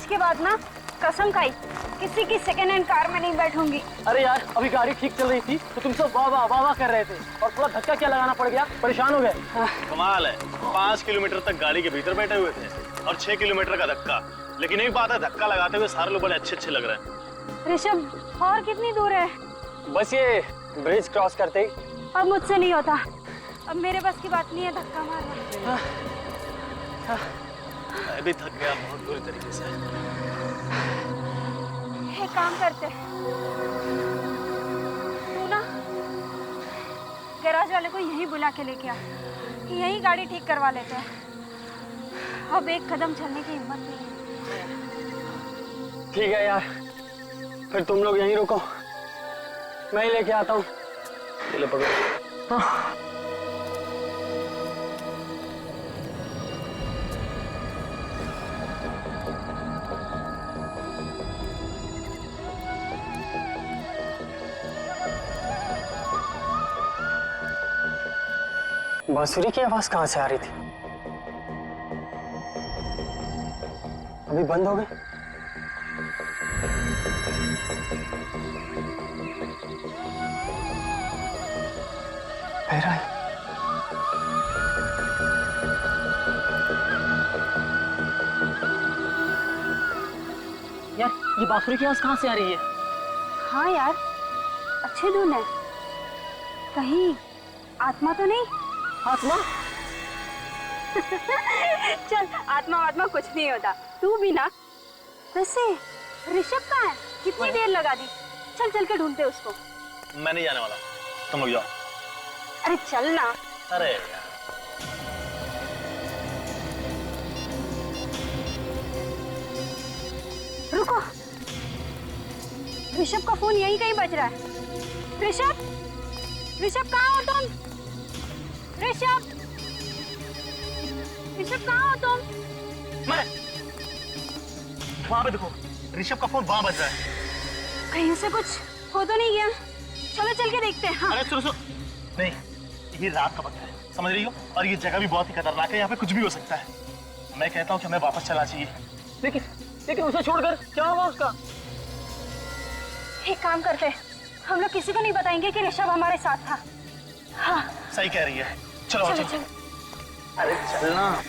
आज के बाद ना कसम खाई किसी की सेकेंड हैंड कार में नहीं बैठूंगी। अरे यार अभी गाड़ी ठीक चल रही थी तो तुम सब वाह वाह वाह वाह कर रहे थे और पूरा धक्का क्या लगाना पड़ गया, परेशान हो गए। कमाल है, 5 किलोमीटर तक गाड़ी के भीतर बैठे हुए थे और 6 किलोमीटर का धक्का। लेकिन एक बात है, धक्का लगाते हुए सारे लोग बड़े अच्छे लग रहे हैं। ऋषभ और कितनी दूर है? बस ये ब्रिज क्रॉस करते ही। अब मुझसे नहीं होता, अब मेरे बस की बात नहीं है धक्का मारना। मैं भी थक गया बहुत बुरी तरीके से। एक काम करते, तू ना गैराज वाले को यहीं बुला के लेके आ, यहीं गाड़ी ठीक करवा लेते हैं। अब एक कदम चलने की हिम्मत नहीं है। ठीक है यार, फिर तुम लोग यहीं रुको, मैं ही लेके आता हूँ। ले पकड़ो। बांसुरी की आवाज कहाँ से आ रही थी? अभी बंद हो गई। फिर आई। यार ये बांसुरी की आवाज कहाँ से आ रही है? हाँ यार, अच्छी धुन है। कहीं आत्मा तो नहीं? आत्मा? चल आत्मा कुछ नहीं होता, तू भी ना। वैसे ऋषभ कहाँ है? कितनी देर लगा दी? चल चल के ढूंढते उसको। मैं नहीं जाने वाला, तुम लोग जाओ। अरे चल ना। अरे यार, रुको, ऋषभ का फोन यहीं कहीं बज रहा है। ऋषभ कहाँ हो तुम? ऋषभ कहाँ हो तुम? मैं वहां पे देखो, ऋषभ का फोन वहां बज रहा है। कहीं से कुछ हो तो नहीं गया? चलो चल के देखते हैं। हाँ। अरे सुनो नहीं, ये रात का वक्त है, समझ रही हो? और ये जगह भी बहुत ही खतरनाक है, यहाँ पे कुछ भी हो सकता है। मैं कहता हूँ कि हमें वापस चलना चाहिए। लेकिन उसे छोड़कर क्या होगा उसका? एक काम करते हैं, हम लोग किसी को नहीं बताएंगे कि ऋषभ हमारे साथ था। हाँ सही कह रही है, चलो चलो चलो। चलो। अरे चलना।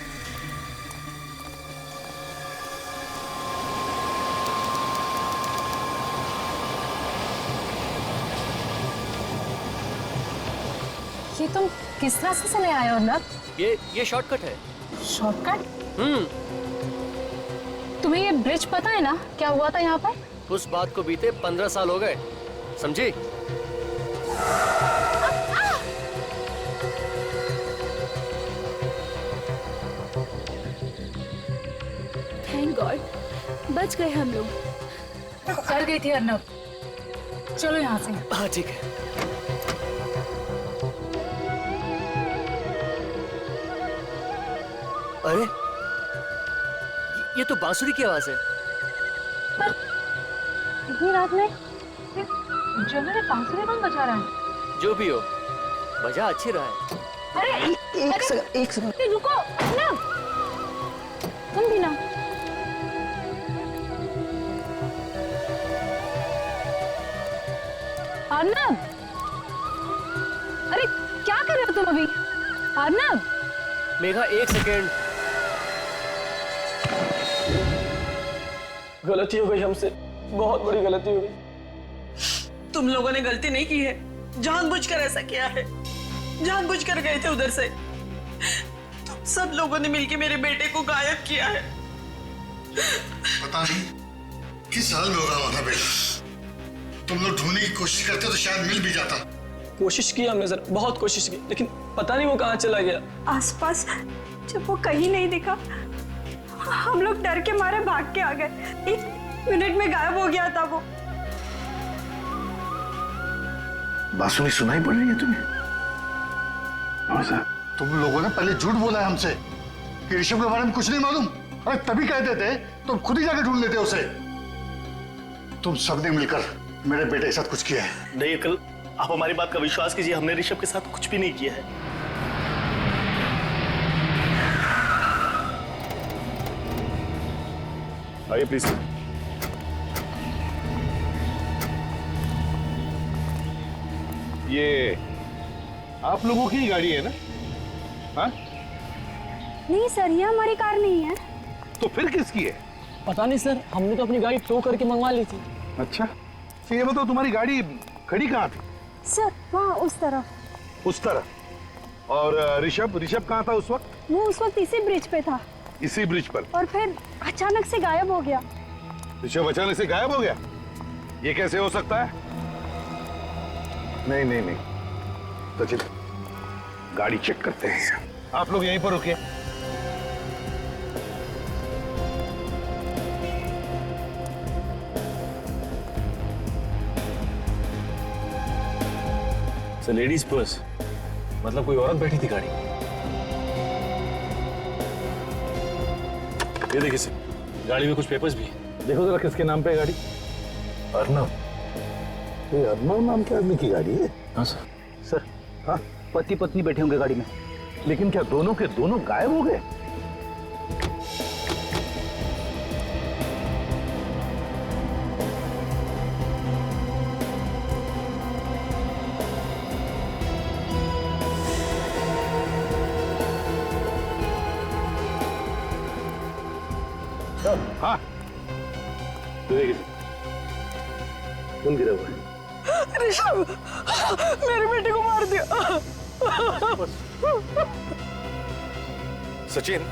ये तुम किस रास्ते से ले आए हो ना? ये शॉर्टकट है। शॉर्टकट? तुम्हें ये ब्रिज पता है ना? क्या हुआ था यहाँ पर? उस बात को बीते 15 साल हो गए, समझी? थैंक गॉड, बच गए हम लोग। कर गई थी अर्नब। चलो यहाँ से। हाँ ठीक है। अरे ये तो बांसुरी की आवाज है। इतनी रात में जंगल में बांसुरी कौन बजा रहा है? जो भी हो, बजा अच्छी रहा है। अरे एक सेकंड रुको ना, तुम भी ना। अर्नब, अरे क्या कर रहे हो तुम अभी? अर्नब, मेघा एक सेकेंड। गलती हो गई हमसे, बहुत बड़ी गलती हो गई। तुम लोगों ने गलती नहीं की है, जानबूझकर ऐसा किया है, जानबूझकर गए थे उधर से। तुम सब लोगों ने मिलकर मेरे बेटे को गायब किया है। पता नहीं किस हाल में होगा हमारा बेटा। तुम लोग ढूंढने की कोशिश करते तो शायद मिल भी जाता। कोशिश की हमने सर, बहुत कोशिश की, लेकिन पता नहीं वो कहाँ चला गया। आसपास जब वो कहीं नहीं दिखा, हम लोग डर के मारे भाग के आ गए। 1 मिनट में गायब हो गया था वो। बांसुरी सुनाई पड़ रही है तुम्हें? तुम लोगों ने पहले झूठ बोला है हमसे कि ऋषभ के बारे में कुछ नहीं मालूम। अरे तभी कहते थे तो खुद ही जाकर ढूंढ लेते उसे। तुम सबने मिलकर मेरे बेटे के साथ कुछ किया है। नहीं अंकल, आप हमारी बात का विश्वास कीजिए, हमने ऋषभ के साथ कुछ भी नहीं किया है। आइए प्लीज। ये आप लोगों की गाड़ी है ना? हाँ? नहीं सर, ये हमारी कार नहीं है। तो फिर किसकी है? पता नहीं सर, हमने तो अपनी गाड़ी टो करके मंगवा ली थी। अच्छा, तो ये बताओ तुम्हारी गाड़ी खड़ी कहाँ थी? सर वहाँ उस तरफ। उस तरफ। और ऋषभ कहाँ था उस वक्त? वो उस वक्त इसी ब्रिज पे था इसी ब्रिज पर। और फिर अचानक से गायब हो गया। ऋषभ अचानक से गायब हो गया? ये कैसे हो सकता है? नहीं नहीं नहीं, सचिन गाड़ी चेक करते हैं। आप लोग यहीं पर रुकिए। सर लेडीज पर्स, मतलब कोई औरत बैठी थी गाड़ी? ये देखिए सर, गाड़ी में कुछ पेपर्स भी हैं। देखो जरा किसके नाम पे है गाड़ी? अर्नव। ये अर्नव नाम के आदमी की गाड़ी है? हाँ सर। सर हाँ, पति पत्नी बैठे होंगे गाड़ी में। लेकिन क्या दोनों के दोनों गायब हो गए? हाँ, तो देखिए कौन गिरा हुआ है? ऋषभ, मेरे बेटे को मार दिया। सचिन,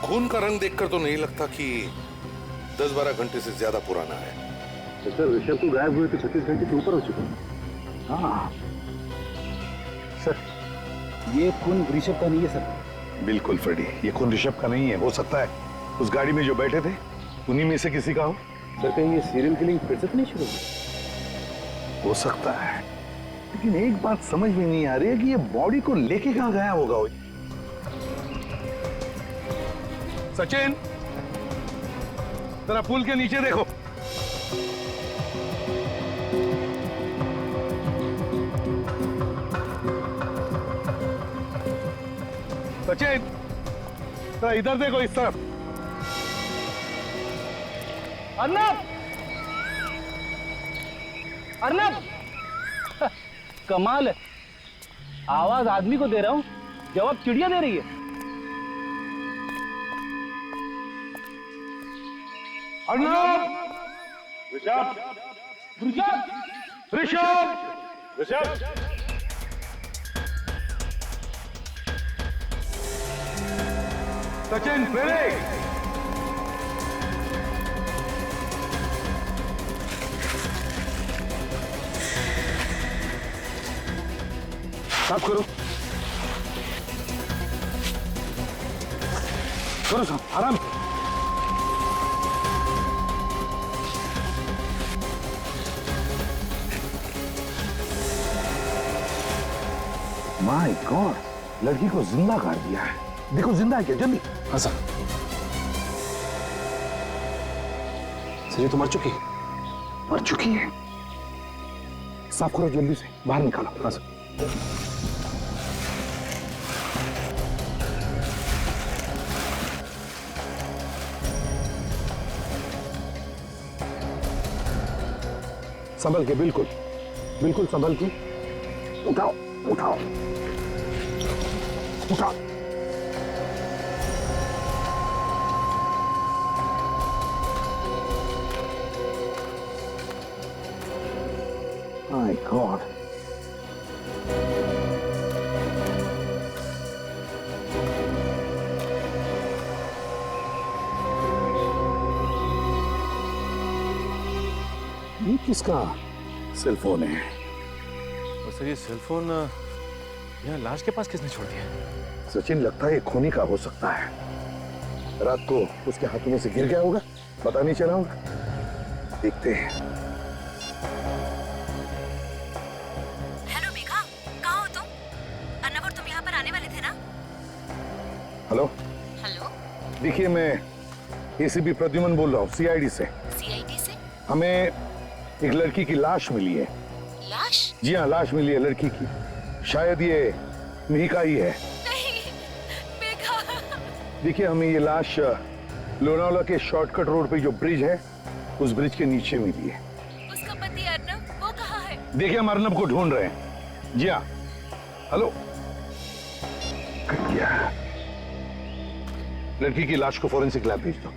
खून का रंग देखकर तो नहीं लगता कि 10-12 घंटे से ज्यादा पुराना है। तो सर ऋषभ को गायब हुए तो 36 घंटे के ऊपर हो चुका। हाँ सर, ये खून ऋषभ का नहीं है सर। बिल्कुल फ्रेडी, ये खून ऋषभ का नहीं है। हो सकता है उस गाड़ी में जो बैठे थे उन्हीं में से किसी का हो। सर कहीं ये सीरियल किलिंग फिर से नहीं शुरू हो सकता है, लेकिन एक बात समझ में नहीं आ रही है कि ये बॉडी को लेके कहां गया होगा वो। सचिन, जरा पुल के नीचे देखो। सचिन, जरा इधर देखो, इस तरफ। अर्नब, अर्नब, कमाल है, आवाज आदमी को दे रहा हूं, जवाब चिड़िया दे रही है। अर्नब, ऋषभ, ऋषभ, ऋषभ, सचिन, ब्रेक। साफ करो, करो साफ, आराम। माय गॉड, लड़की को जिंदा कर दिया है। देखो जिंदा है क्या? जल्दी। हाँ सर। सर ये तो मर चुकी है। मर चुकी है? साफ करो जल्दी से, बाहर निकालो। हाँ सर। संभल के, बिल्कुल बिल्कुल संभल के। उठाओ उठाओ उठाओ। माय गॉड, ये किसका सेल फोन है? और सर ये सेल फोन यहाँ लाश के पास किसने छोड़ दिया? सचिन, लगता है ये खूनी का हो सकता है। रात को उसके हाथों में से गिर गया होगा, पता नहीं चला होगा। देखते हैं। हेलो मेघा, कहाँ हो तुम? अर्नव और तुम यहाँ पर आने वाले थे ना? हेलो हेलो, देखिए, मैं एसीपी प्रद्युमन बोल रहा हूँ, सीआईडी से। सीआईडी से? हमें एक लड़की की लाश मिली है। लाश? जी हाँ, लाश मिली है लड़की की। शायद ये मिहिका ही है। नहीं, मेघा। देखिए, हमें ये लाश लोनावाला के शॉर्टकट रोड पे जो ब्रिज है, उस ब्रिज के नीचे मिली है। उसका पति अर्नब वो कहाँ है? देखिए, हम अर्नब को ढूंढ रहे हैं। जी हाँ। हेलो। कट गया। लड़की की लाश को फॉरेंसिक लैब भेज दो।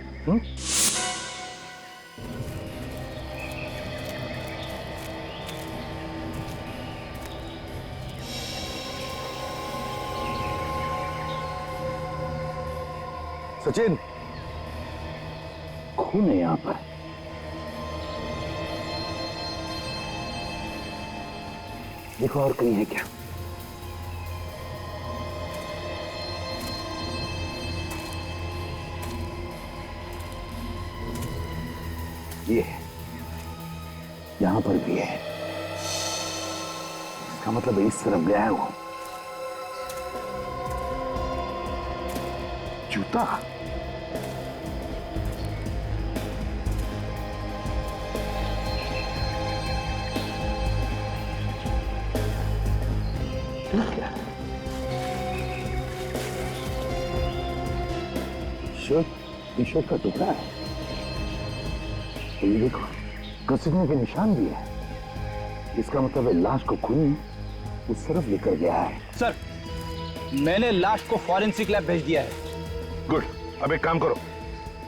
सचिन, खून है यहां पर। देखो और कहीं है क्या? ये है, यहां पर भी है। इसका मतलब इस तरफ गया है वो। जूता। शर्ट का टुकड़ा है। ये देखो, घसीटने के निशान भी है। इसका मतलब है लाश को खून उस तरफ लेकर गया है। सर, मैंने लाश को फॉरेंसिक लैब भेज दिया है। गुड। अब एक काम करो,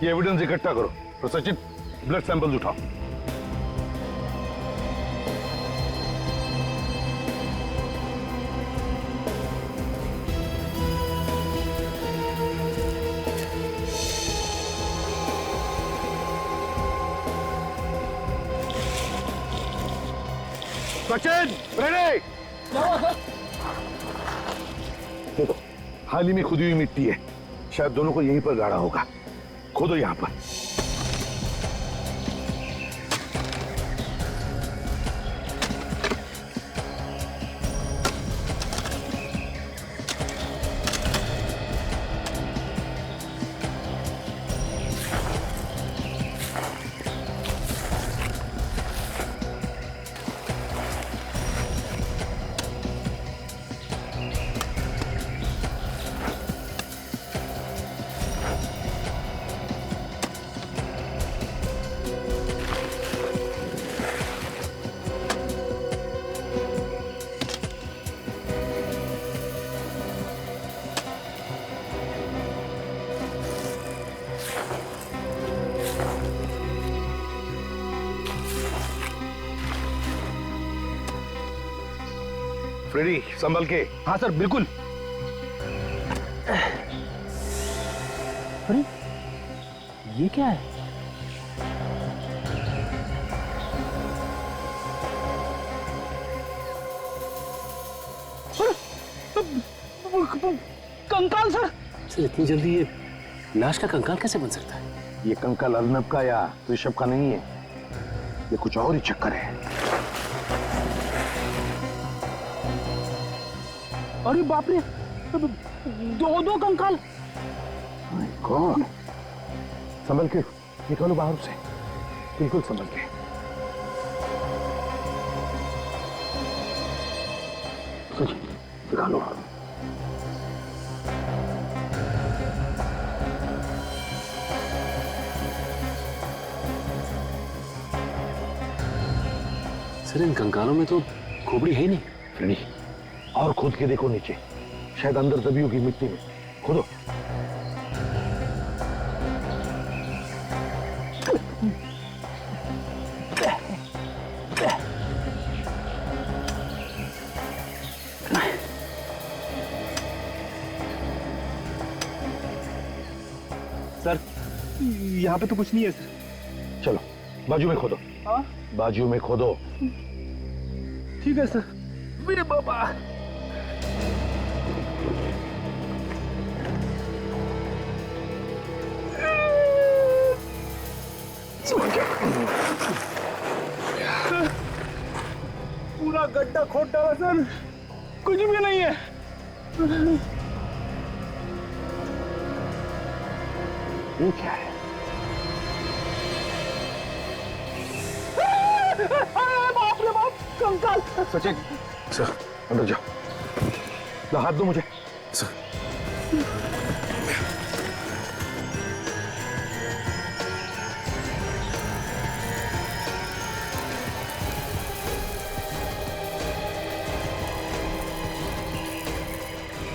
ये एविडेंस इकट्ठा करो और सचिन, ब्लड सैंपल्स उठाओ। सचिन, रेडी? देखो, हाल ही में खुदी हुई मिट्टी है। शायद दोनों को यहीं पर गाड़ा होगा। खोदो यहां पर। फ्रेडी, संभल के। हाँ सर, बिल्कुल। अरे, ये क्या है? कंकाल सर। सर, इतनी जल्दी ये लाश का कंकाल कैसे बन सकता है? ये कंकाल अर्नब का या ऋषभ का नहीं है। ये कुछ और ही चक्कर है। अरे बाप रे, दो कंकाल। कौन? संभल के निकालो बाहर से, बिल्कुल संभल के। निकालो। सर, इन कंकालों में तो खोपड़ी है ही नहीं। फ्रेडी, और खोद के देखो नीचे, शायद अंदर दबी होगी मिट्टी में। खोदो। सर, यहाँ पे तो कुछ नहीं है सर। चलो, बाजू में खोदो। हाँ? बाजू में खोदो। ठीक है सर। मेरे बाबा। पूरा गड्ढा खोद डाला सर, कुछ भी नहीं है। ये क्या है? बाप रे बाप, कंकाल। सचिन, सर, अंदर जाओ। हाथ दो मुझे। सर।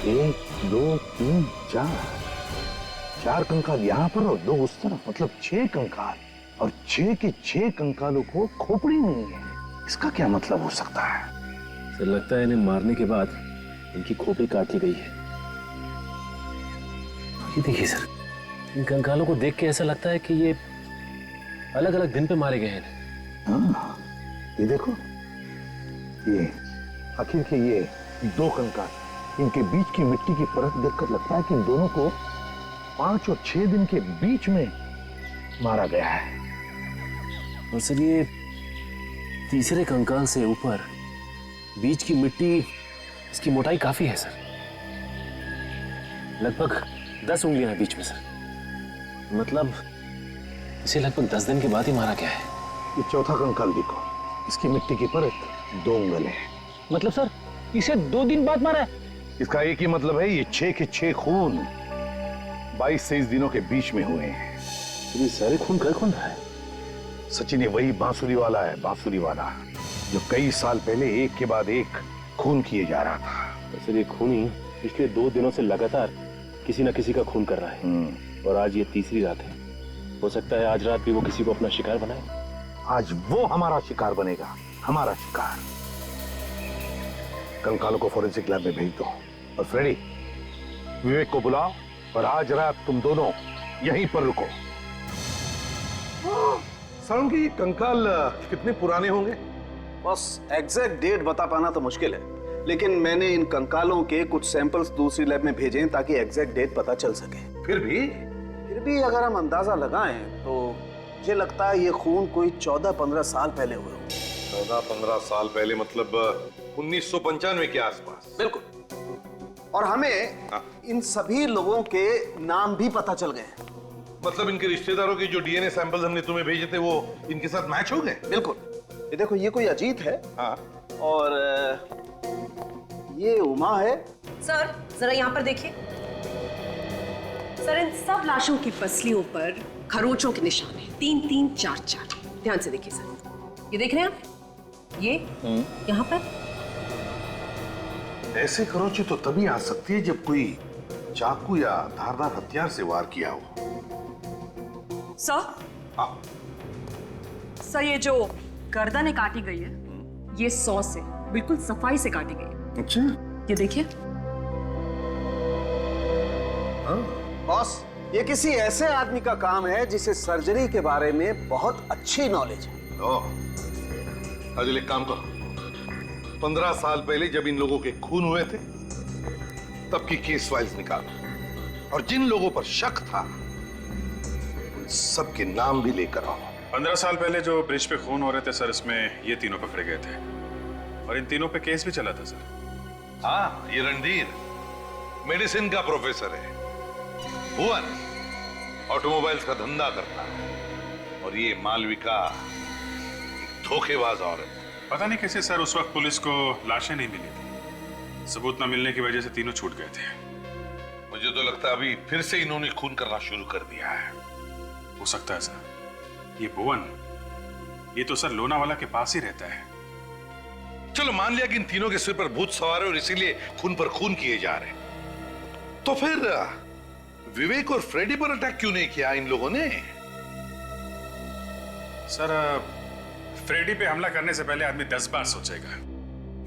1 2 3 4 4 कंकाल यहाँ पर और 2 उस तरफ, मतलब 6 कंकाल, और 6 के 6 कंकालों को खोपड़ी नहीं है। इसका क्या मतलब हो सकता है? सर लगता है इन्हें मारने के बाद इनकी खोपड़ी काट ली गई है। ये देखिए सर, इन कंकालों को देख के ऐसा लगता है कि ये अलग अलग दिन पे मारे गए हैं। हाँ, ये देखो, ये आखिर के ये 2 कंकाल, इनके बीच की मिट्टी की परत देखकर लगता है कि इन दोनों को 5 और 6 दिन के बीच में मारा गया है। और सर ये तीसरे कंकाल से ऊपर बीच की मिट्टी, इसकी मोटाई काफी है सर, लगभग 10 उंगलियां हैं बीच में सर। मतलब इसे लगभग 10 दिन के बाद ही मारा गया है। ये चौथा कंकाल देखो, इसकी मिट्टी की परत 2 उंगल है। मतलब सर इसे 2 दिन बाद मारा है? इसका एक ही मतलब है, ये 6 के 6 खून 22-23 दिनों के बीच में हुए हैं। ये सारे खून का कौन रहा है? सचिन ये वही बांसुरी वाला है, बांसुरी वाला, जो कई साल पहले एक के बाद एक खून किए जा रहा था। सर ये खूनी पिछले 2 दिनों से लगातार किसी न किसी का खून कर रहा है, और आज ये तीसरी रात है। हो सकता है आज रात भी वो किसी को अपना शिकार बनाए। आज वो हमारा शिकार बनेगा, हमारा शिकार। कंकालों को फॉरेंसिक लैब में भेज दो, और फ्रेडी, विवेक को बुलाओ, और आज रात तुम दोनों यहीं पर रुको। सारुण की कंकाल कितने पुराने होंगे? बस एग्जैक्ट डेट बता पाना तो मुश्किल है, लेकिन मैंने इन कंकालों के कुछ सैंपल्स दूसरी लैब में भेजे हैं ताकि एग्जैक्ट डेट पता चल सके। फिर भी अगर हम अंदाजा लगाएं तो मुझे लगता है ये खून कोई 14-15 साल पहले हुए होंगे। 14-15 साल पहले मतलब 1995 के आसपास। बिल्कुल। और हमें इन सभी लोगों के नाम भी पता चल गए। मतलब इनके रिश्तेदारों के जो डीएनए सैंपल्स हमने तुम्हें भेजे थे वो इनके साथ मैच हो गए? बिल्कुल। ये देखो, ये कोई अजीत है। हाँ। और ये उमा है। सर जरा यहाँ पर देखिए। सर इन सब लाशों की पसलियों पर खरोंचों के निशान हैं, 3-3, 4-4। ध्यान से देखिए सर, ये देख रहे हैं आप? ये यहाँ पर ऐसे खरोंचे तो तभी आ सकती है जब कोई चाकू या धारदार हथियार से वार किया हो। सर, सर ये जो गर्दन काटी गई है, ये 100 से बिल्कुल सफाई से काटी गई है। अच्छा, ये देखिए। बॉस, ये किसी ऐसे आदमी का काम है जिसे सर्जरी के बारे में बहुत अच्छी नॉलेज है। अजल एक काम करो, 15 साल पहले जब इन लोगों के खून हुए थे तब की केस फाइल्स निकालो, और जिन लोगों पर शक था उन सबके नाम भी लेकर आओ। 15 साल पहले जो ब्रिज पे खून हो रहे थे सर, इसमें ये तीनों पकड़े गए थे, और इन तीनों पे केस भी चला था सर। हाँ, ये रणधीर मेडिसिन का प्रोफेसर है, भुवन ऑटोमोबाइल्स का धंधा करता है, और ये मालविका एक धोखेबाज औरत। पता नहीं कैसे सर उस वक्त पुलिस को लाशें नहीं मिली थी, सबूत न मिलने की वजह से तीनों छूट गए थे। मुझे तो लगता है अभी फिर से इन्होंने खून करना शुरू कर दिया है। हो सकता है सर, ये भुवन, ये तो सर लोनावाला के पास ही रहता है। चलो मान लिया कि इन तीनों के सिर पर भूत सवार है और इसीलिए खून पर खून किए जा रहे हैं, तो फिर विवेक और फ्रेडी पर अटैक क्यों नहीं किया इन लोगों ने? सर फ्रेडी पे हमला करने से पहले आदमी 10 बार सोचेगा।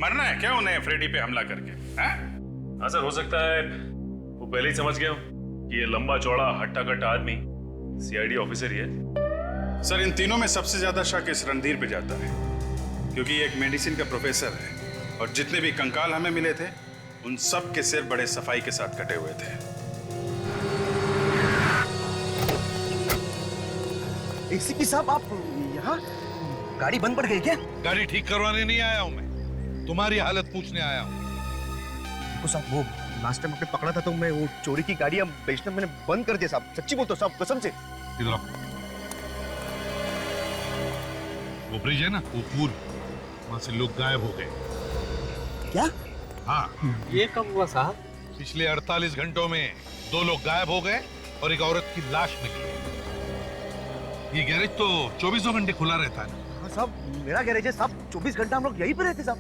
मरना है क्या उन्हें फ्रेडी पे हमला करके? हाँ सर, हो सकता है वो पहले ही समझ गए हो कि ये लंबा चौड़ा हट्टा कट्टा आदमी सीआईडी ऑफिसर ही है। सर इन तीनों में सबसे ज्यादा शक इस रणधीर पे जाता है, क्योंकि ये एक मेडिसिन का प्रोफेसर है, और जितने भी कंकाल हमें मिले थे उन सब के सिर बड़े सफाई के साथ कटे हुए थे। एसीपी साहब, आप यहाँ? गाड़ी बंद पड़ गई क्या? गाड़ी ठीक करवाने नहीं आया हूं मैं, तुम्हारी हालत पूछने आया हूं। देखो साहब, वो लास्ट टाइम आपने पकड़ा था तो मैं वो चोरी की गाड़ी बेचना मैंने बंद कर दिया साहब। सच्ची बोलता हूं साहब, कसम से। इधर आओ। वो ब्रिज है ना, वो पुल, वहां से लोग गायब हो गए। क्या? हाँ। ये कब हुआ साहब? पिछले 48 घंटों में 2 लोग गायब हो गए और एक औरत की लाश मिली है। ये गैरेज तो 24 घंटे खुला रहता है ना? हाँ साहब, मेरा गैरेज है साहब, 24 घंटा हम लोग यहीं पर रहते साहब।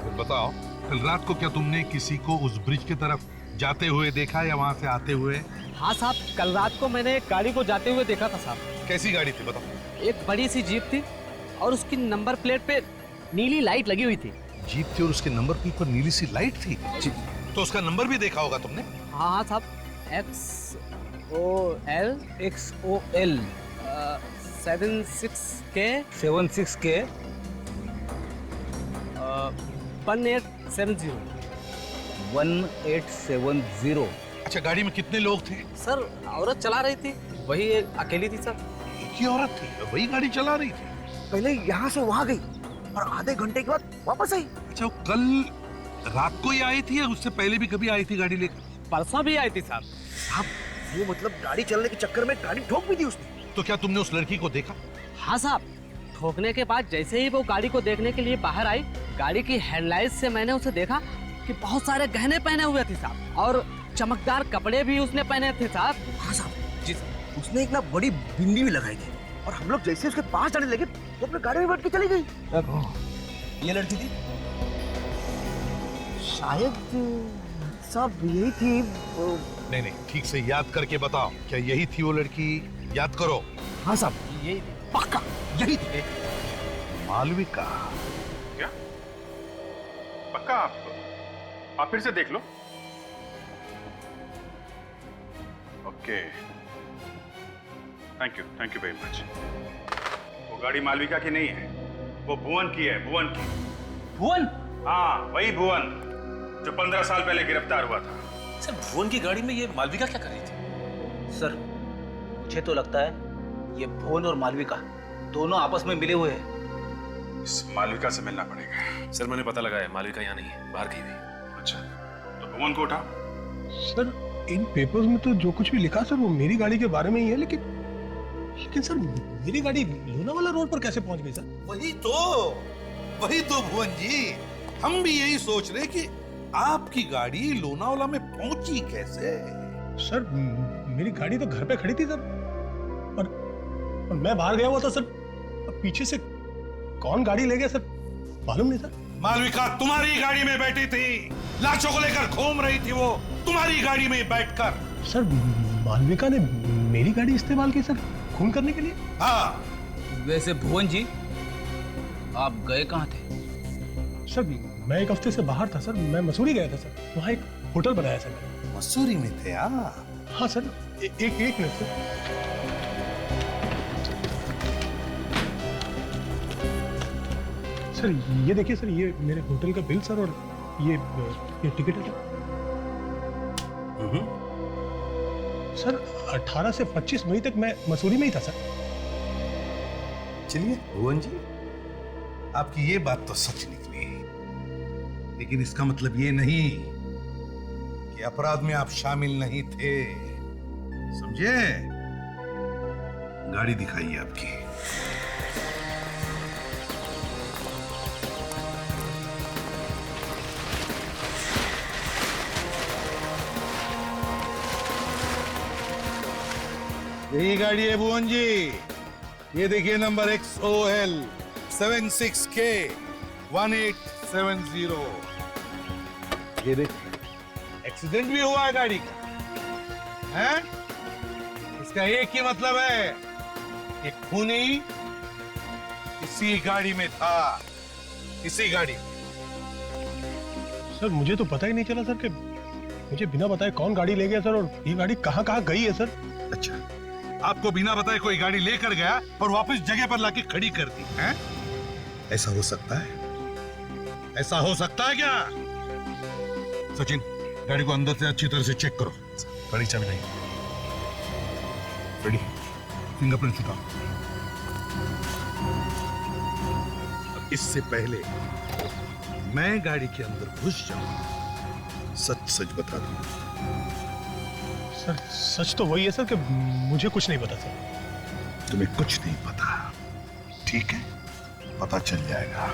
तो बताओ, कल रात को क्या तुमने किसी को उस ब्रिज की तरफ जाते हुए देखा या वहां से आते हुए? हाँ साहब, कल रात को मैंने एक गाड़ी को जाते हुए देखा था साहब। कैसी गाड़ी थी बताओ? एक बड़ी सी जीप थी और उसकी नंबर प्लेट पे नीली लाइट लगी हुई थी। जीप थी और उसके नंबर प्लेट पर नीली सी लाइट थी? तो उसका नंबर भी देखा होगा तुमने? हाँ हाँ साहब, XOL 76K 1870 1870। अच्छा, गाड़ी में कितने लोग थे? सर, औरत चला रही थी, वही एक अकेली थी सर। एक ही औरत थी, वही गाड़ी चला रही थी? पहले यहाँ से वहां गई और आधे घंटे के बाद वापस आई। अच्छा, वो कल रात को ही आई थी या उससे पहले भी कभी आई थी गाड़ी लेकर? परसों भी आई थी साहब। साहब, वो मतलब गाड़ी चलने के चक्कर में गाड़ी ठोक भी दी उसने। तो क्या तुमने उस लड़की को देखा? हाँ साहब, ठोकने के बाद जैसे ही वो गाड़ी को देखने के लिए बाहर आई, गाड़ी की हेडलाइट से मैंने उसे देखा कि बहुत सारे गहने पहने हुए थे साहब, और चमकदार कपड़े भी उसने पहने थे साहब। हाँ साहब जी साहब। उसने एक ना बड़ी बिंदी भी लगाई थी और हम लोग जैसे उसके पास जाने लगे तो अपने गाड़ी में बैठ के चली गई। ये लड़की थी शायद साहब, यही थी नहीं नहीं, ठीक से याद करके बताओ, क्या यही थी वो लड़की? याद करो। हाँ साहब, यही पक्का यही थी। मालविका? क्या पक्का? आप फिर से देख लो। Okay, thank you very much. वो गाड़ी मालविका की नहीं है, वो भुवन की है, भुवन की। भुवन? हाँ, वही भुवन जो 15 साल पहले गिरफ्तार हुआ था। सर, भुवन की गाड़ी में ये मालविका क्या कर रही थी? सर, मुझे तो लगता है ये भुवन और मालविका दोनों आपस में मिले हुए हैं। इस मालविका से मिलना पड़ेगा। सर, मैंने पता लगाया, मालविका यहाँ नहीं है, बाहर गई हुई। अच्छा, तो भुवन को उठाओ। सर, इन पेपर्स में तो जो कुछ भी लिखा सर वो मेरी गाड़ी के बारे में ही है, लेकिन सर मेरी गाड़ी लोनावाला रोड पर कैसे पहुंच गई सर? वही तो भुवन जी, हम भी यही सोच रहे कि आपकी गाड़ी लोनावाला में पहुंची कैसे? सर, मेरी गाड़ी तो घर पे खड़ी थी सर, और मैं बाहर गया हुआ था सर। पीछे से कौन गाड़ी ले गया सर मालूम नहीं सर। मालविका तुम्हारी गाड़ी में बैठी थी, लाशों को लेकर घूम रही थी वो तुम्हारी गाड़ी में बैठकर। सर, मालविका ने मेरी गाड़ी इस्तेमाल की सर खून करने के लिए? हाँ। वैसे भुवन जी, आप गए कहाँ थे? सर, मैं एक हफ्ते से बाहर था सर, मैं मसूरी गया था सर, वहाँ एक होटल बनाया सर। मसूरी में थे? हाँ सर, एक मिनट सर। सर, ये देखिए सर, ये मेरे होटल का बिल सर, और ये टिकट है सर। 18 से 25 मई तक मैं मसूरी में ही था सर। चलिए भुवन जी, आपकी ये बात तो सच निकली, लेकिन इसका मतलब ये नहीं कि अपराध में आप शामिल नहीं थे, समझे? गाड़ी दिखाइए आपकी। यही गाड़ी है भुवन जी, ये देखिए नंबर XOL 76K 1870। ये देखिए, एक्सीडेंट भी हुआ है गाड़ी का, हैं? इसका एक ही मतलब है कि खूनी इसी गाड़ी में था, इसी गाड़ी में। सर, मुझे तो पता ही नहीं चला सर कि मुझे बिना बताए कौन गाड़ी ले गया सर, और ये गाड़ी कहाँ कहाँ गई है सर। अच्छा, आपको बिना बताए कोई गाड़ी लेकर गया और वापस जगह पर लाके खड़ी कर दी, हैं? ऐसा हो सकता है? ऐसा हो सकता है क्या? सचिन, गाड़ी को अंदर से अच्छी तरह से चेक करो। बड़ी चाबी नहीं। रेडी, फिंगरप्रिंट उठाओ। इससे पहले मैं गाड़ी के अंदर घुस जाऊं, सच सच बता दूं। सर, सच तो वही है सर कि मुझे कुछ नहीं पता सर। तुम्हें कुछ नहीं पता, ठीक है? पता चल जाएगा।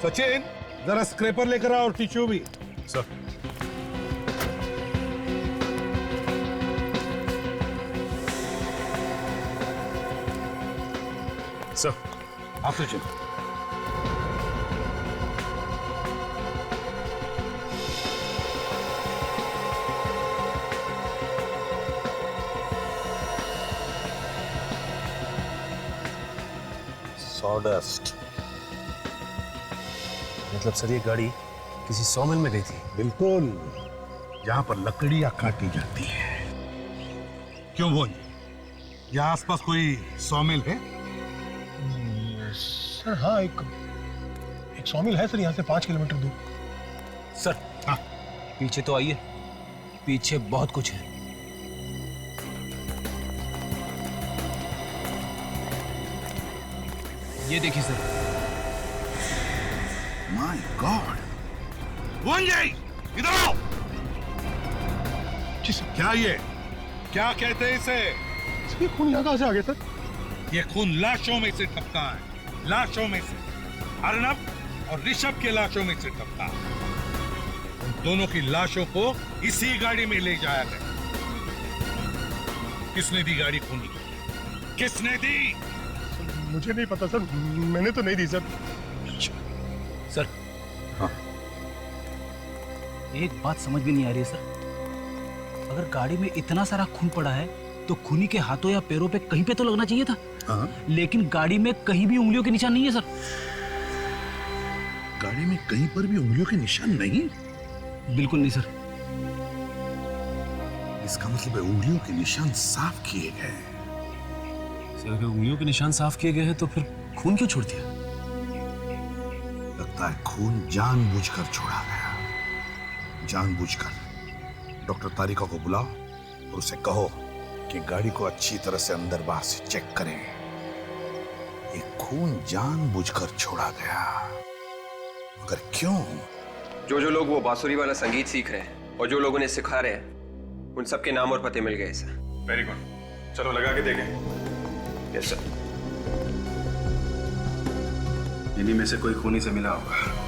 सचिन, जरा स्क्रैपर लेकर आओ और टिश्यू भी। सर। सर आप तो चलो। सॉडस्ट, मतलब सर ये गाड़ी किसी सॉमिल में गई थी? बिल्कुल, जहां पर लकड़ियां काटी जाती है। क्यों बोल, यहाँ आसपास कोई सॉमिल है? सर हाँ, एक सॉमिल है सर, यहाँ से 5 किलोमीटर दूर। सर हाँ, पीछे तो आइए, पीछे बहुत कुछ है। ये देखिए सर। माय गॉड, वंजय इधर आओ। क्या ये, क्या कहते हैं इसे? ये खून यहाँ कहाँ से आ गया सर? ये खून लाशों में से टपका है, लाशों में से। अर्नब और ऋषभ के लाशों में से टपका। उन दोनों की लाशों को इसी गाड़ी में ले जाया गया। किसने दी गाड़ी खून की? किसने दी? मुझे नहीं पता सर, मैंने तो नहीं दी सर। सर हाँ, एक बात समझ में नहीं आ रही है सर। अगर गाड़ी में इतना सारा खून पड़ा है तो खूनी के हाथों या पैरों पे कहीं पे तो लगना चाहिए था। हाँ? लेकिन गाड़ी में कहीं भी उंगलियों के निशान नहीं है सर। गाड़ी में कहीं पर भी उंगलियों के निशान नहीं? बिल्कुल नहीं सर। इसका मतलब है उंगलियों के निशान साफ किए गए। सर अगर उंगलियों के निशान साफ किए गए हैं तो फिर खून क्यों छोड़ दिया? लगता है खून जानबूझकर छोड़ा गया, जानबूझकर। डॉक्टर तारिका को बुलाओ और उसे कहो कि गाड़ी को अच्छी तरह से अंदर बाहर से चेक करें। ये खून जानबूझकर छोड़ा गया, मगर क्यों? जो लोग वो बांसुरी वाला संगीत सीख रहे हैं और जो लोग उन्हें सिखा रहे हैं, उन सबके नाम और पते मिल गए सर। वेरी गुड, चलो लगा के देखें। Yes sir. इन्हीं में से कोई खूनी से मिला होगा।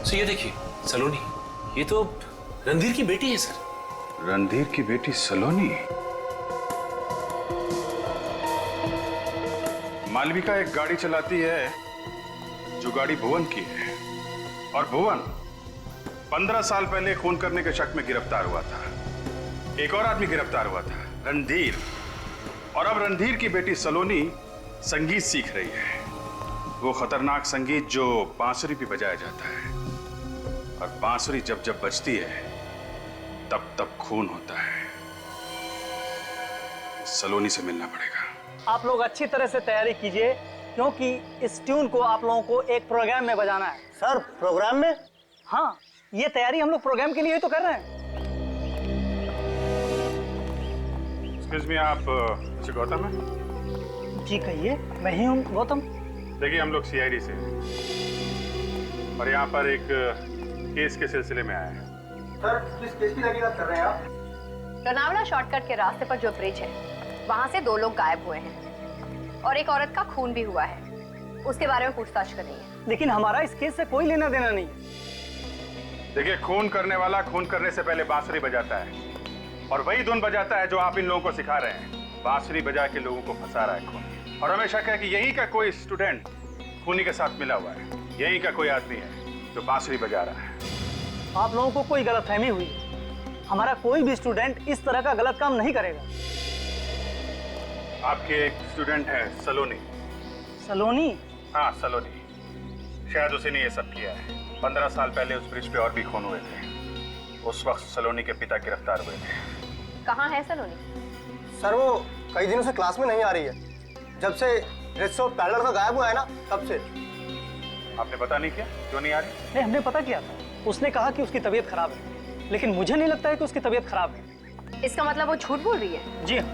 ये देखिए सलोनी, ये तो रणधीर की बेटी है सर। रणधीर की बेटी सलोनी? मालविका एक गाड़ी चलाती है जो गाड़ी भुवन की है, और भुवन 15 साल पहले खून करने के शक में गिरफ्तार हुआ था। एक और आदमी गिरफ्तार हुआ था, रणधीर। और अब रणधीर की बेटी सलोनी संगीत सीख रही है, वो खतरनाक संगीत जो बांसुरी भी बजाया जाता है। और बांसुरी जब जब बजती है तब तब खून होता है। सलोनी से मिलना पड़ेगा। आप लोग अच्छी तरह से तैयारी कीजिए, क्योंकि इस ट्यून को आप लोगों को एक प्रोग्राम में बजाना है। सर प्रोग्राम में? हाँ, ये तैयारी हम लोग प्रोग्राम के लिए ही तो कर रहे हैं। एक्सक्यूज मी, आप मिस्टर गौतम हैं? जी कहिए, मैं ही हूँ गौतम। देखिए हम लोग सीआईडी से हैं और यहाँ पर एक केस के सिलसिले में आए हैं। सर किस केस की तहकीकात कर रहे हैं आप? लोनावला शॉर्टकट के रास्ते पर जो ब्रिज है, वहाँ से 2 लोग गायब हुए हैं और एक औरत का खून भी हुआ है। उसके बारे में पूछताछ कर रही है। लेकिन हमारा इस केस से कोई लेना देना नहीं। देखिए, खून करने वाला खून करने से पहले बांसुरी बजाता है, और वही धुन बजाता है जो आप इन लोगों को सिखा रहे हैं। बांसुरी बजा के लोगों को फंसा रहा है खून। और हमें शक है कि यही का कोई स्टूडेंट खूनी के साथ मिला हुआ है। यही का कोई आदमी है जो बांसुरी बजा रहा है। आप लोगों को कोई गलतफहमी हुई। हमारा कोई भी स्टूडेंट इस तरह का गलत काम नहीं करेगा। आपके एक स्टूडेंट है सलोनी। सलोनी? हाँ सलोनी, शायद उसी ने ये सब किया है। 15 साल पहले उस ब्रिज पे और भी खून हुए थे। उस वक्त सलोनी के पिता गिरफ्तार हुए थे। कहाँ है सलोनी? सर वो कई दिनों से क्लास में नहीं आ रही है। जब से ऋषभ पैरलर का गायब हुआ है ना, तब से। आपने पता नहीं किया क्यों नहीं आ रही? नहीं, हमने पता किया था। उसने कहा कि उसकी तबीयत खराब है, लेकिन मुझे नहीं लगता है कि उसकी तबीयत खराब है। इसका मतलब वो झूठ बोल रही है? जी हाँ।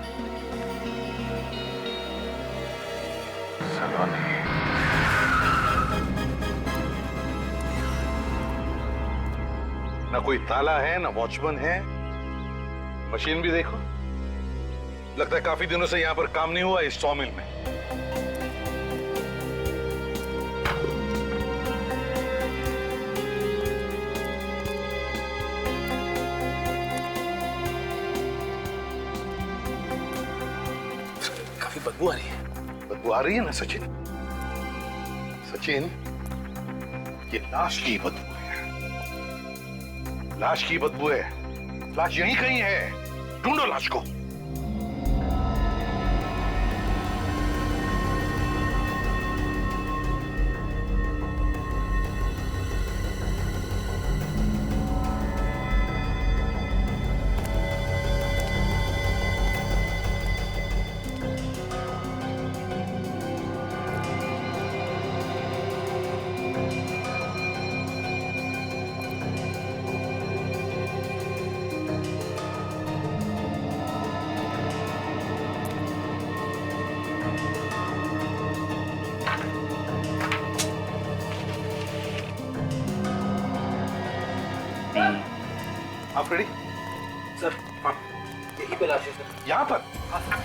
ना कोई ताला है, ना वॉचमैन है। मशीन भी देखो, लगता है काफी दिनों से यहाँ पर काम नहीं हुआ इस सॉमिल में। काफी बदबू आ रही है। बदबू आ रही है ना सचिन? सचिन, ये लाश की बदबू है। लाश की बदबू है। लाश यहीं कहीं है, ढूंढो लाश को। आप रेडी? सर, हाँ, यही पे लाश है सर। यहाँ पर? हाँ सर।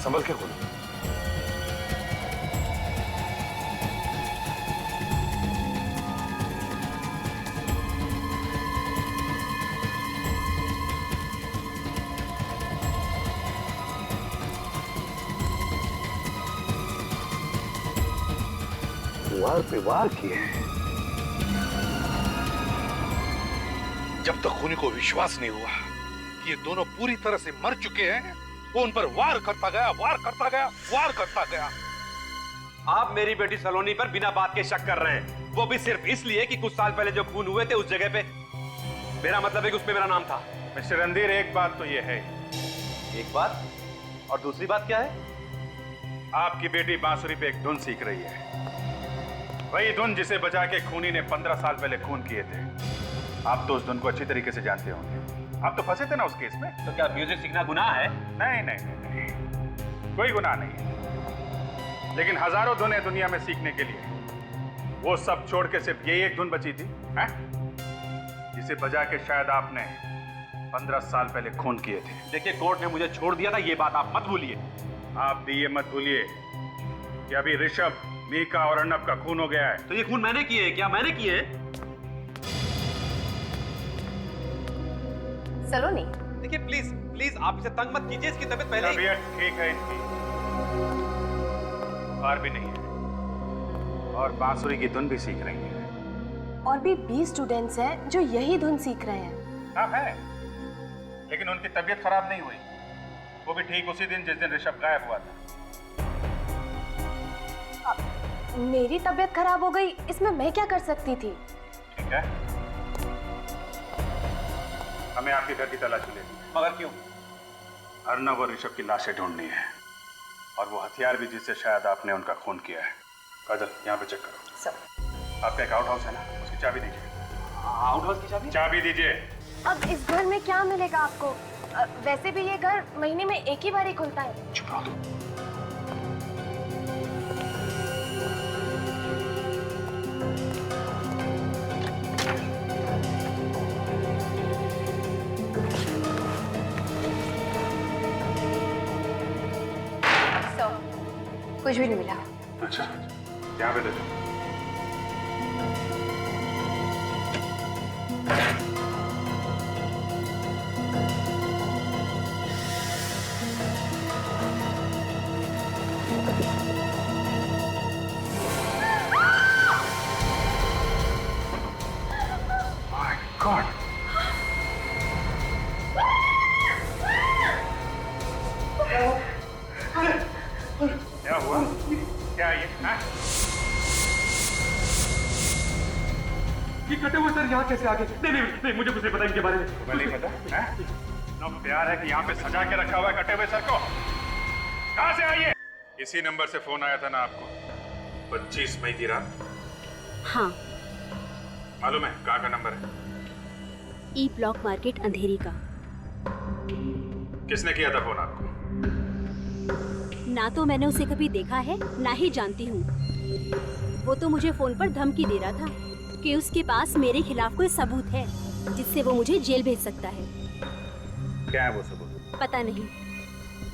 संभल के खोलो। वार पे वार किए हैं। जब तक खूनी को विश्वास नहीं हुआ कि ये दोनों पूरी तरह से मर चुके हैं, वो उन पर वार करता गया, वार करता गया, वार करता गया। आप मेरी बेटी सलोनी पर बिना बात के शक कर रहे हैं, वो भी सिर्फ इसलिए कि कुछ साल पहले जो खून हुए थे उस जगह पे, मेरा मतलब है कि उसमें मेरा नाम था। मिस्टर रणधीर, एक बात तो ये है। एक बात? और दूसरी बात क्या है? आपकी बेटी बांसुरी पे एक धुन सीख रही है, वही धुन जिसे बजा के खूनी ने 15 साल पहले खून किए थे। आप तो उस धुन को अच्छी तरीके से जानते होंगे, आप तो फंसे थे ना उस केस में। तो क्या म्यूजिक सीखना गुनाह है? नहीं नहीं नहीं, नहीं। कोई गुनाह नहीं है, लेकिन हजारों धुनें दुनिया में सीखने के लिए, वो सब छोड़ के सिर्फ यही एक धुन बची थी, है? जिसे बजा के शायद आपने 15 साल पहले खून किए थे। देखिए, कोर्ट ने मुझे छोड़ दिया था, ये बात आप मत भूलिए। आप भी ये मत भूलिए कि अभी ऋषभ, मीका और अर्नब का खून हो गया है। तो ये खून मैंने किए है? क्या मैंने किए? सलोनी, देखिए प्लीज प्लीज आप इसे तंग मत कीजिए, इसकी तबीयत पहले तबीयत ठीक है इनकी, बुखार भी नहीं है और बांसुरी की धुन भी सीख रही है। और भी 20 स्टूडेंट्स हैं जो यही धुन सीख रहे हैं। हाँ है, लेकिन उनकी तबीयत खराब नहीं हुई, वो भी ठीक उसी दिन जिस दिन ऋषभ गायब हुआ था। मेरी तबीयत खराब हो गई, इसमें मैं क्या कर सकती थी? ठीक है, हमें आपके घर की तलाशी लेनी है। मगर क्यों? अर्नब और ऋषभ की लाशें ढूंढनी है, और वो हथियार भी जिससे शायद आपने उनका खून किया है। काजल, यहाँ पे चेक करो। सर, आपका एक आउट हाउस है ना, उसकी चाबी दीजिए। आउट हाउस की चाबी? चाबी दीजिए। अब इस घर में क्या मिलेगा आपको? वैसे भी ये घर महीने में एक ही बार ही खुलता है। चुप रहो। कुछ भी नहीं मिला। अच्छा, यहाँ पे दे दो। My God! क्या हुआ? क्या ये? हाँ? ये कटे हुए सर यहाँ कैसे आ गए? नहीं नहीं नहीं, मुझे कुछ नहीं पता इनके बारे में। तुम्हें नहीं पता? हैं? इतना प्यार है कि यहाँ पे सजा के रखा हुआ है कटे हुए सर को। कहाँ से आई है? इसी नंबर से फोन आया था ना आपको 25 मई की रात? हाँ। मालूम है कहाँ का नंबर है? ई ब्लॉक मार्केट अंधेरी का। किसने किया था फोन आपको? ना तो मैंने उसे कभी देखा है, ना ही जानती हूँ। वो तो मुझे फोन पर धमकी दे रहा था कि उसके पास मेरे खिलाफ कोई सबूत है जिससे वो मुझे जेल भेज सकता है। क्या है वो सबूत? पता नहीं,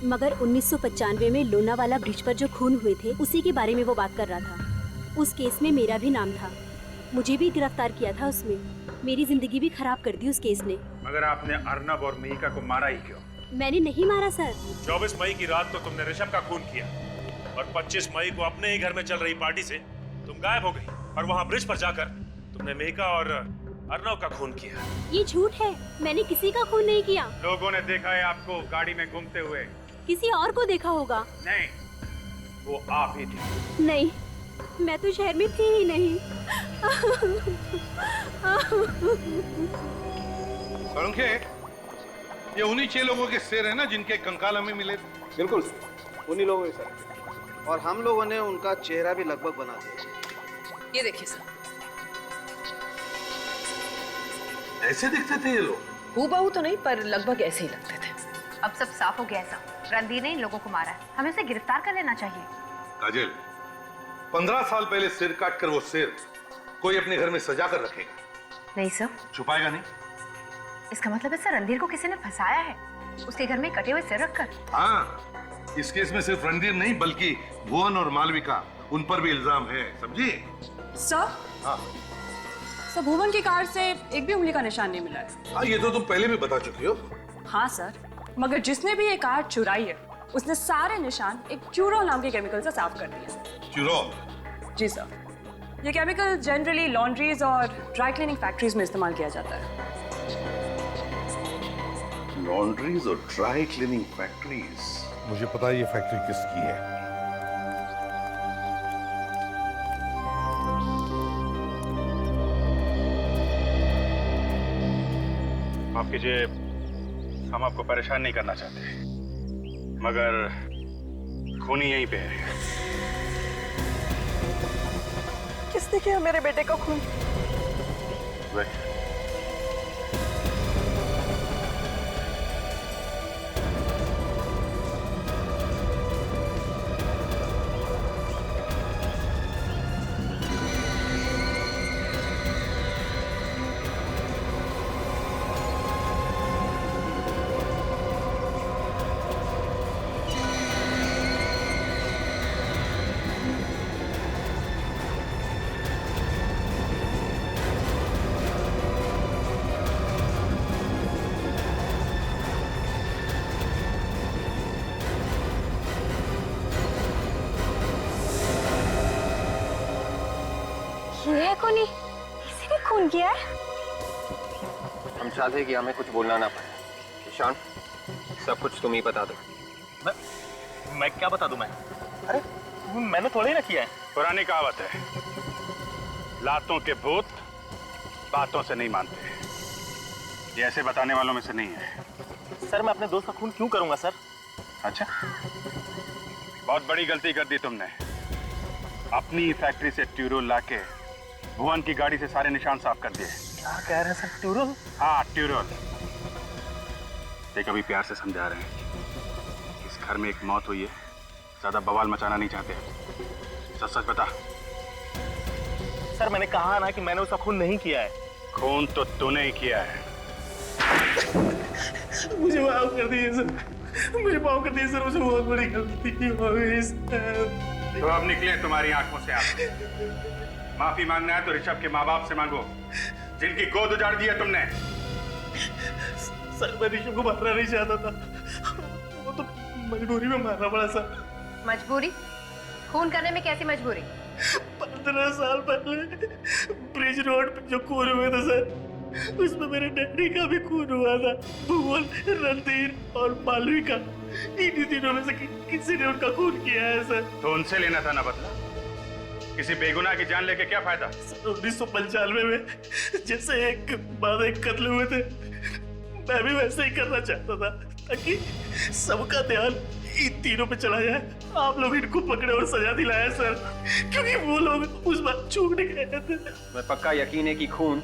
मगर 1995 में लोनावाला ब्रिज पर जो खून हुए थे उसी के बारे में वो बात कर रहा था। उस केस में मेरा भी नाम था, मुझे भी गिरफ्तार किया था उसमें। मेरी जिंदगी भी खराब कर दी उस केस ने। मगर आपने अर्नब और मिहिका को मारा ही क्यों? मैंने नहीं मारा सर। 24 मई की रात को तुमने ऋषभ का खून किया और 25 मई को अपने ही घर में चल रही पार्टी से तुम गायब हो गई और वहाँ ब्रिज पर जाकर तुमने मिहिका और अर्नब का खून किया। ये झूठ है, मैंने किसी का खून नहीं किया। लोगों ने देखा है आपको गाड़ी में घूमते हुए। किसी और को देखा होगा। नहीं, वो आप ही थी। नहीं, मैं तो शहर में थी ही नहीं। सोलंके, ये उन्हीं 6 लोगों के सिर है ना जिनके कंकाल हमें मिले? बिल्कुल, उन्हीं लोगों के सर। और हम लोगों ने उनका चेहरा भी लगभग बना दिया। ये देखिए सर। ऐसे दिखते थे ये लोग? हूबहू तो नहीं, पर लगभग ऐसे ही लगते थे। अब सब साफ हो गया है साहब। रणधीर ने इन लोगों को मारा है, हमें उसे गिरफ्तार कर लेना चाहिए। काजल, 15 साल पहले सिर काट कर वो सिर कोई अपने घर में सजा कर रखेगा? नहीं सर। छुपाएगा नहीं? इसका मतलब है सर रणधीर को किसी ने फंसाया है, उसके घर में कटे हुए सिर रखकर। हाँ, इस केस में सिर्फ रणधीर नहीं बल्कि भुवन और मालविका, उन पर भी इल्जाम है, समझी? सर? हाँ। सर, भुवन की कार से एक भी उंगली का निशान नहीं मिला है। हाँ, ये तो तुम पहले भी बता चुकी हो। हाँ सर, मगर जिसने भी ये कार चुराई है उसने सारे निशान एक क्यूरोल नाम के केमिकल से साफ कर दिए। क्यूरोल? जी सर। ये केमिकल जनरली लॉन्ड्रीज और ड्राई क्लीनिंग फैक्ट्रीज में इस्तेमाल किया जाता है। लॉन्ड्रीज और ड्राई क्लीनिंग फैक्ट्रीज? मुझे पता है ये फैक्ट्री किसकी है। माफ कीजिए, हम आपको परेशान नहीं करना चाहते, मगर खूनी यहीं पे है। किसने किया मेरे बेटे का खून? वही। ये है खूनी? किसी ने खून किया है? हम चाहते हैं कि हमें कुछ बोलना ना पड़े। ईशान, सब कुछ तुम ही बता दो। मैं क्या बता दूं? मैं? अरे मैंने थोड़ा ही ना किया है। पुरानी कहावत है, लातों के भूत बातों से नहीं मानते। ये ऐसे बताने वालों में से नहीं है। सर, मैं अपने दोस्त का खून क्यों करूंगा सर? अच्छा, बहुत बड़ी गलती कर दी तुमने। अपनी फैक्ट्री से ट्यूरोल लाके भुवन की गाड़ी से सारे निशान साफ कर दिए। क्या कह रहे हैं सर? ट्यूरोल? हाँ, ट्यूरोल। ये कभी प्यार से समझा रहे हैं। इस घर में एक मौत हुई है, ज्यादा बवाल मचाना नहीं चाहते। सच सच बता। सर, मैंने कहा ना कि मैंने उसका खून नहीं किया है। खून तो तूने ही किया है। मुझे माफ कर दीजिए सर, मुझे माफ कर दीजिए सर, मुझे बहुत बड़ी गलती हो गई सर। तो अब निकले तुम्हारी आंखों से आप। माफी मांगना है तो ऋषभ के माँ बाप से मांगो, जिनकी गोद उजाड़ दी है तुमने। सर, मैं ऋषभ को मारना नहीं चाहता था, वो तो मजबूरी में मारना पड़ा सर। मजबूरी? खून करने में कैसी मजबूरी? 15 साल पहले ब्रिज रोड पे जो खून हुए थे सर, उसमें मेरे डैडी का भी खून हुआ था। भुवन, रणधीर और मालविका, इन्हीं तीनों में से किसी ने उनका खून किया है सर। तो उनसे लेना था ना बदला। किसी बेगुनाह की जान लेके क्या फायदा? 1995 में जैसे एक बाद एक कत्ल हुए थे, मैं भी वैसे ही करना चाहता था ताकि सबका ध्यान इन तीनों पे चला जाए। आप लोग इनको पकड़े और सजा दिलाया सर, क्योंकि वो लोग उस बात छूट गए थे। मैं पक्का यकीन है कि खून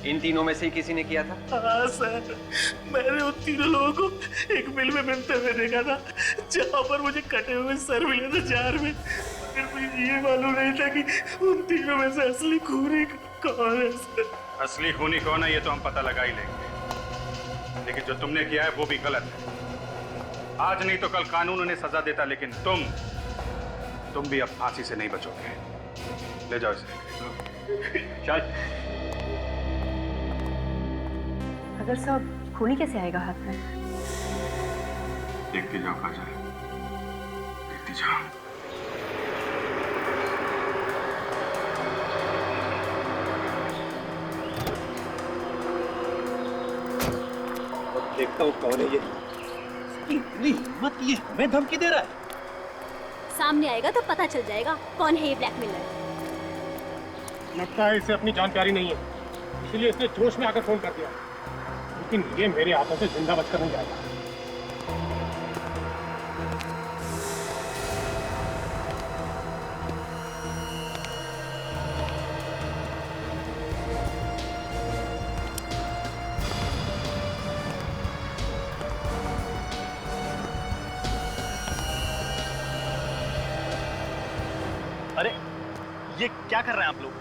इन तीनों में से किसी ने किया था। हाँ सर, मैंने उन तीनों लोगों को एक मिल में मिलते हुए देखा था, जहाँ पर मुझे कटे हुए सर मिले थे जार में। फिर मुझे ये मालूम नहीं था कि उन तीनों में से असली खूनी कौन है सर। असली खूनी कौन है ये तो हम पता लगा ही लेंगे, लेकिन जो तुमने किया है वो भी गलत है। आज नहीं तो कल कानून उन्हें सजा देता, लेकिन तुम भी अब फांसी से नहीं बचोगे। ले जाओ इसे। चल। अगर सब खूनी कैसे आएगा हाथ में? देखती जाओ काजल, देखती जाओ। देखता हूँ कौन है ये। इतनी हिम्मत की हमें धमकी दे रहा है। सामने आएगा तो पता चल जाएगा कौन है ये ब्लैकमेलर। लगता है इसे अपनी जान प्यारी नहीं है, इसलिए इसने जोश में आकर फोन कर दिया। लेकिन ये मेरे हाथों से जिंदा बचकर नहीं जाएगा। अरे ये क्या कर रहे हैं आप लोग?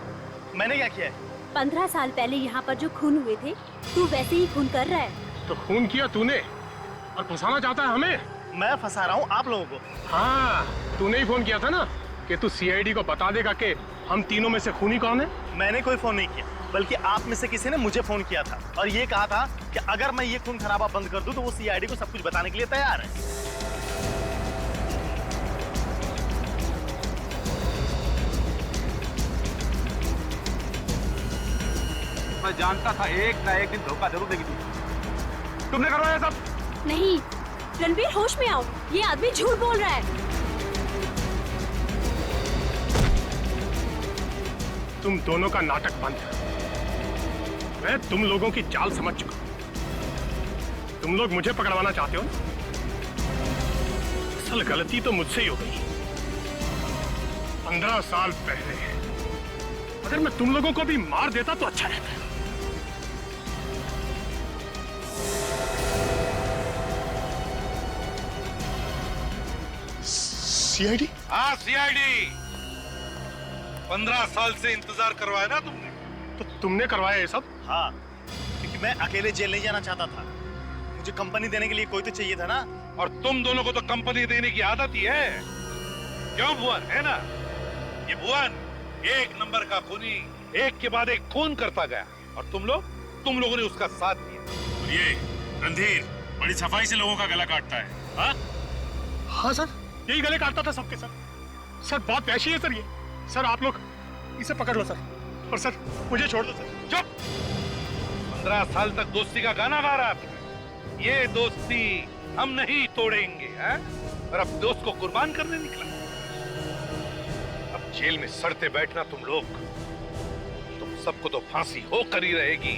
मैंने क्या किया है? 15 साल पहले यहाँ पर जो खून हुए थे, तू वैसे ही खून कर रहा है। तो खून किया तूने और फंसाना चाहता है हमें? मैं फंसा रहा हूँ आप लोगों को। हाँ, तूने ही फोन किया था ना कि तू सीआईडी को बता देगा कि हम तीनों में से खूनी कौन है। मैंने कोई फोन नहीं किया, बल्कि आप में से किसी ने मुझे फोन किया था और ये कहा था कि अगर मैं ये खून खराबा बंद कर दूं तो वो सीआईडी को सब कुछ बताने के लिए तैयार है। मैं जानता था एक ना एक दिन धोखा जरूर देगी तुमने करवाया सब। नहीं रणवीर, होश में आओ, ये आदमी झूठ बोल रहा है। तुम दोनों का नाटक बंद है। मैं तुम लोगों की चाल समझ चुका हूं। तुम लोग मुझे पकड़वाना चाहते हो। असल गलती तो मुझसे ही हो गई। 15 साल पहले अगर मैं तुम लोगों को भी मार देता तो अच्छा रहता। सीआईडी? हाँ सीआईडी। 15 साल से इंतजार करवाया ना तुमने। तो तुमने करवाया ये सब? हाँ, क्योंकि मैं अकेले जेल नहीं जाना चाहता था। मुझे कंपनी देने के लिए कोई तो चाहिए था ना। और तुम दोनों को तो कंपनी देने की आदत ही है। क्यों भुवन, है ना? ये भुवन एक नंबर का खूनी, एक के बाद एक खून करता गया और तुम लोगों ने उसका साथ दिया। और ये रणधीर बड़ी सफाई से लोगों का गला काटता है। हाँ? हाँ सर, यही गले काटता था सबके सर। सर बहुत वैशी है सर ये। सर आप लोग इसे पकड़ लो सर। और सर मुझे छोड़ दो सर। चुप। 15 साल तक दोस्ती का गाना गा रहा था। ये दोस्ती हम नहीं तोड़ेंगे, हैं? और अब दोस्त को कुर्बान करने निकला। अब जेल में सड़ते बैठना तुम लोग, तुम सबको तो फांसी होकर ही रहेगी।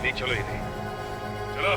नहीं चलो इन्हें, चलो।